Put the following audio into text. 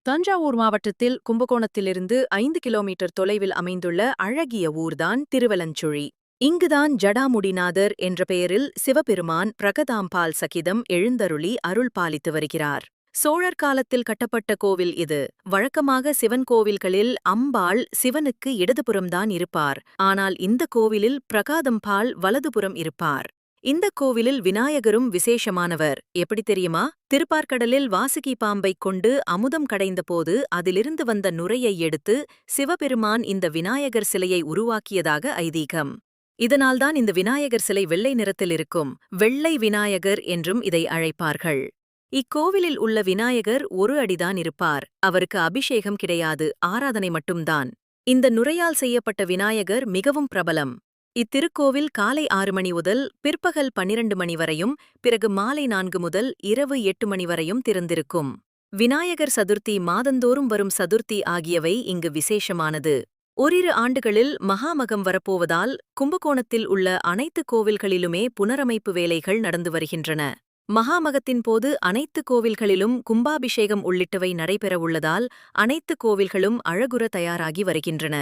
தஞ்சாவூர் மாவட்டத்தில் கும்பகோணத்திலிருந்து 5 கிலோமீட்டர் தொலைவில் அமைந்துள்ள அழகிய ஊர்தான் திருவலஞ்சுழி. இங்குதான் ஜடாமுடிநாதர் என்ற பெயரில் சிவபெருமான் பிரகதாம்பாள் சகிதம் எழுந்தருளி அருள் பாலித்து வருகிறார். சோழர் காலத்தில் கட்டப்பட்ட கோவில் இது. வழக்கமாக சிவன் கோவில்களில் அம்பாள் சிவனுக்கு இடதுபுறம்தான் இருப்பார். ஆனால் இந்த கோவிலில் பிரகாதம்பாள் வலதுபுறம் இருப்பார். இந்த கோவிலில் விநாயகரும் விசேஷமானவர். எப்படி தெரியுமா? திருப்பார்கடலில் வாசுகி பாம்பைக் கொண்டு அமுதம் கடைந்தபோது அதிலிருந்து வந்த நுரையை எடுத்து சிவபெருமான் இந்த விநாயகர் சிலையை உருவாக்கியதாக ஐதீகம். இதனால்தான் இந்த விநாயகர் சிலை வெள்ளை நிறத்தில் இருக்கும். வெள்ளை விநாயகர் என்றும் இதை அழைப்பார்கள். இக்கோவிலில் உள்ள விநாயகர் ஒரு அடிதான் இருப்பார். அவருக்கு அபிஷேகம் கிடையாது, ஆராதனை மட்டும்தான். இந்த நுரையால் செய்யப்பட்ட விநாயகர் மிகவும் பிரபலம். இத்திருக்கோவில் காலை 6 மணி முதல் பிற்பகல் 12 மணி வரையும், பிறகு மாலை 4 முதல் இரவு 8 மணி வரையும் திறந்திருக்கும். விநாயகர் சதுர்த்தி மாதந்தோறும் வரும் சதுர்த்தி ஆகியவை இங்கு விசேஷமானது. ஓரிரு ஆண்டுகளில் மகாமகம் வரப்போவதால் கும்பகோணத்தில் உள்ள அனைத்து கோவில்களிலுமே புனரமைப்பு வேலைகள் நடந்து வருகின்றன. மகாமகத்தின் போது அனைத்து கோவில்களிலும் கும்பாபிஷேகம் உள்ளிட்டவை நடைபெறவுள்ளதால் அனைத்து கோவில்களும் அழகுற தயாராகி வருகின்றன.